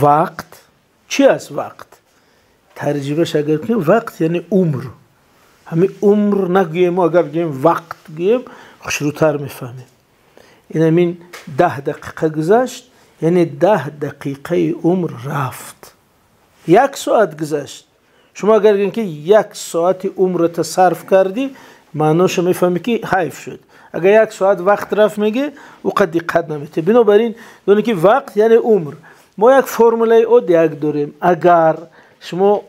وقت چی است؟ وقت ترجمهش اگر کنیم وقت یعنی عمر. همین عمر نگویم، اگر بگیم وقت گویم خوشروتر میفهمیم. این همین 10 دقیقه گذشت یعنی 10 دقیقه عمر رفت. 1 ساعت گذشت، شما اگر بگیم که 1 ساعت عمرت صرف کردی معناش میفهمی که حیف شد. اگر 1 ساعت وقت رفت میگه او قد دقت نمیده. بنابراین دونه که وقت یعنی عمر. ما یک فرموله او دیگه داریم. اگر شما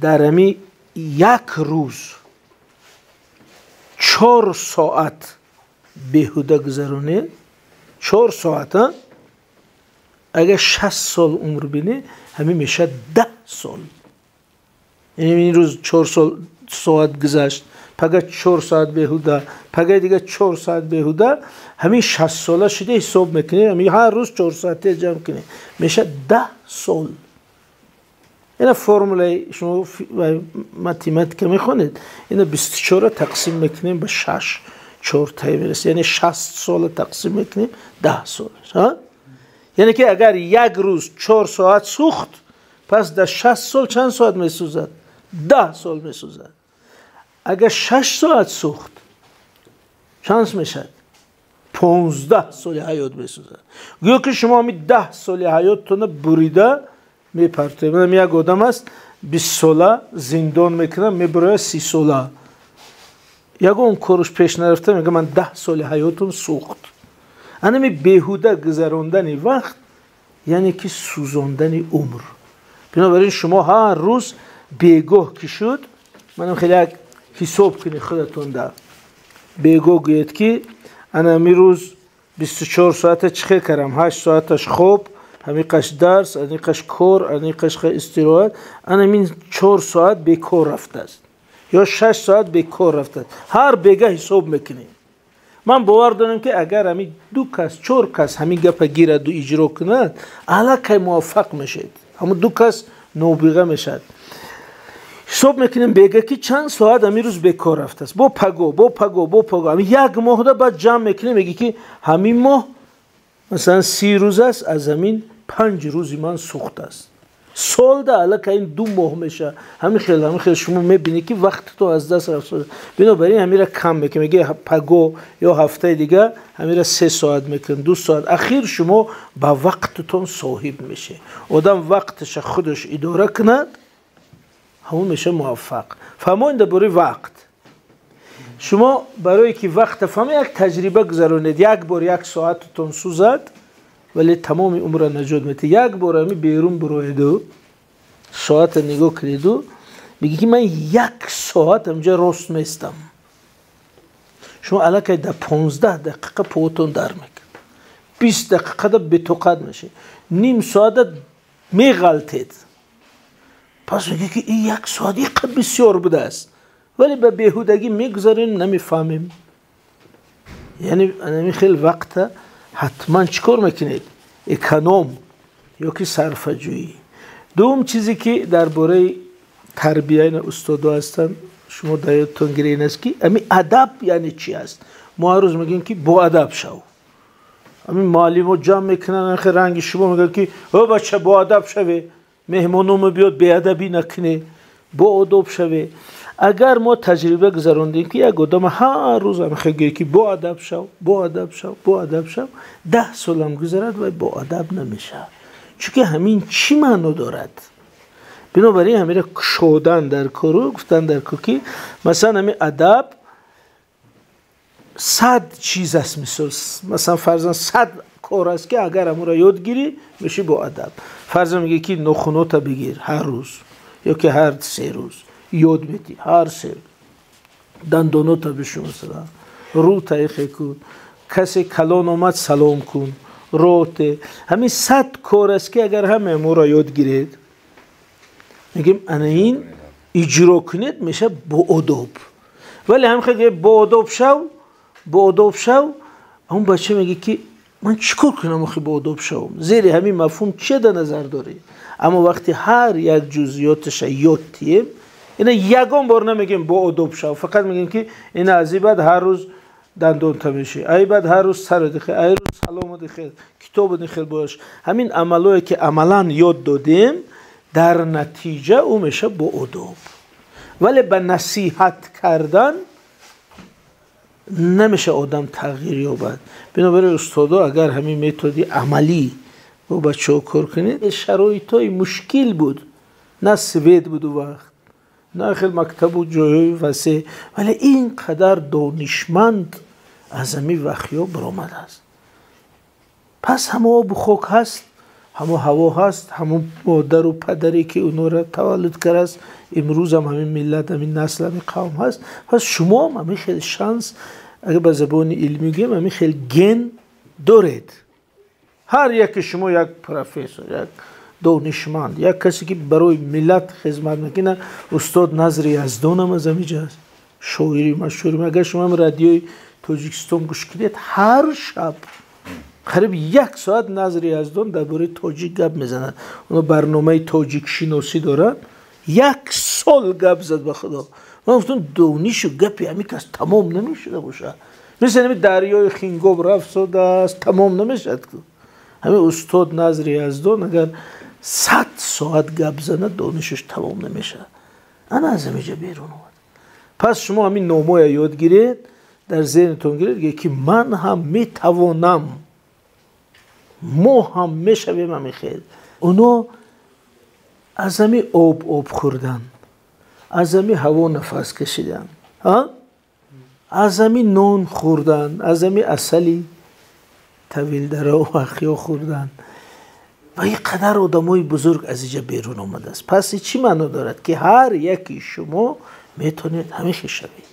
در همی 1 روز 4 ساعت بیهوده گذرونه، 4 ساعت ها، اگر 60 سال عمر بینه همین میشه 10 سال. یعنی این روز 4 ساعت گذشت، پگه 4 ساعت بیهوده، پگه دیگه 4 ساعت بیهوده، همین 60 ساله شده حساب میکنه. همین هر روز 4 ساعته جمع کنه میشه 10 سال. این فرموله شما متیماتیک میخونید، این 24 تقسیم میکنیم به 6 4 تا میرسه، یعنی 60 سال تقسیم میکنیم 10 سال. یعنی که اگر 1 روز 4 ساعت سوخت، پس در 60 سال چند ساعت میسوزد؟ 10 سال میسوزد. اگر 6 ساعت سوخت چند میشد؟ 15 سال حیات میسوزد. گویا که شما همین 10 سال حیاتتون بریده میپرته. من یک آدم است 20 ساله زندان میکنه، میبره 30 ساله. یک اون کارش پیش نرفته میگه من 10 سال حیاتم سوخت. انمی بیهوده گذراندن وقت یعنی که سوزاندن عمر. بنابراین شما هر روز بیگاه که شد، منم خیلی حساب کنید خودتون در بیگاه گوید که انا می روز 24 ساعت چخه کردم، 8 ساعتش خوب، همین قش درس، همین قش کار، همین قش استراحت، انا این 4 ساعت بیکار رفته است یا 6 ساعت بیکار رفته است. هر بیگاه حساب میکنیم. من باور دارم که اگر همین 2 کس 4 کس همین گپ گیرد و اجرا کند، الکی موفق میشید. همون 2 کس نوبیغه میشد. حساب میکنیم بیگه که چند ساعت همین روز بیکار رفته است. با پگو همین 1 ماه ده بعد جمع میکنیم میگه که همین ماه مثلا 30 روز است، از همین 5 روزی من سوخت است. سال ده الکی این 2 ماه میشه. همین خیلی شما میبینی که وقت تو از دست رفت. بنابراین همین را کم میکنیم، میگه پگو یا هفته دیگه همین را 3 ساعت میکن، 2 ساعت. اخیر شما با وقتتون صاحب میشه. آدم وقتش خودش اداره کند، همون میشه موفق. فهموند درباره وقت. شما برای که وقت فهمید یک تجربه گذرونید. 1 بار 1 ساعتتون سوزد ولی تمام عمر نجات میده. 1 بار همی بیرون بروید ساعت نگاه کنید و میگی که من 1 ساعت همجا راست میستم. شما الکی در 15 دقیقه پوتون در میکن، 20 دقیقه در بتوقت میشه، نیم ساعت میغلطید. پس میگه که این 1 ساعت یک بسیار بوده است، ولی به بیهودگی میگذاریم نمیفهمیم. یعنی انا خیلی وقت حتما چیکار میکنید؟ اکونوم یا که صرفه جویی. دوم چیزی که درباره تربیه این استادا هستن شما دایتون گرین است که امی ادب یعنی چی است. ما هر روز میگیم که با ادب شو. امی معلمو جمع میکنن خیلی رنگ شما میگن که او بچه با ادب شوه، مهمونوم بیاد بی ادبی نکنه، با ادب شوه. اگر ما تجربه گذراندیم که یک آدم هر روز هم خیلی که با ادب شو 10 سال هم گذرد و با ادب نمیشه. چون همین چی معنی دارد؟ بنابراین همین را کشودن در کارو گفتن در کوکی. مثلا همین ادب 100 چیز است. مثلا فرضاً 100 کار است که اگر همون را یاد گیری میشه با ادب. فرضاً میگه که نخونوتا بگیر هر روز یا که هر 3 روز یاد میدی، هر 3 دندانوتا بشو، مثلا رو تایخه کن، کسی کلان آمد سلام کن، روته. همین 100 کار است که اگر همه ما را یاد گیرید میگیم انا این اجرا کنید میشه با ادب. ولی هم خیلی با ادب شو اون بچه میگه که من چیکار کنم آخه با ادب شوم؟ زیر همین مفهوم چه در نظر داری؟ اما وقتی هر یک جزئیاتش یادیم، اینا یگان بار نمیگیم با ادب شو، فقط میگیم که اینا از این بعد هر روز دندون تا میشه، ای بعد هر روز سر دخه، ای روز کلام خیل کتاب خیل باش همین عملایی که عملا یاد دادیم در نتیجه او میشه با ادب. ولی به نصیحت کردن نمیشه آدم تغییر یابد. بنابراین استادا اگر همین متدی عملی با بچه‌ها کار کنید، شرایطای مشکل بود، نه سوید بود و وقت، نه خیلی مکتب و جای وسیع، ولی اینقدر دانشمند از همین وحیا برآمده است. پس همه آب و خاک هست، همه هوا هست، همه مادر و پدری که اونها را تولد کرده است، امروز هم همین ملت، همین نسل، همین قوم هست. پس شما هم همین خیلی شانس، اگه به زبان علمی گیم، همین خیلی گن دارید. هر یک شما یک پروفسور، یک دانشمند، یک کسی که برای ملت خدمت میکنه، استاد نظر یزدان هم از همینجا هست، شاعری مشهور. اگر شما هم رادیوی تاجیکستان گوش کنید، هر شب قریب 1 ساعت نظر یزدان درباره تاجیک گپ میزنن. اونا برنامه تاجیک شناسی دارن، 1 سال گپ زد به خدا. من گفتم دانش و گپی همین کس تمام نمیشده باشه. مثل همین دریای خینگاب رفت ساده است، تمام نمیشد که. همین استاد نظر یزدان اگر 100 ساعت گپ زنه دانشش تمام نمیشه. انا از همینجا بیرون اومد. پس شما همین نامه یاد گیرید، در ذهنتون گیرید که من هم میتوانم، ما هم میشویم همین خیل. اونا از همین آب خوردن، از همین هوا نفس کشیدن، از همین نان خوردن، از همین اصلی طویل دره و اخیا خوردن و این قدر آدمای بزرگ از اینجا بیرون آمده است. پس چی معنا دارد؟ که هر یکی شما میتونید همیشه شوید.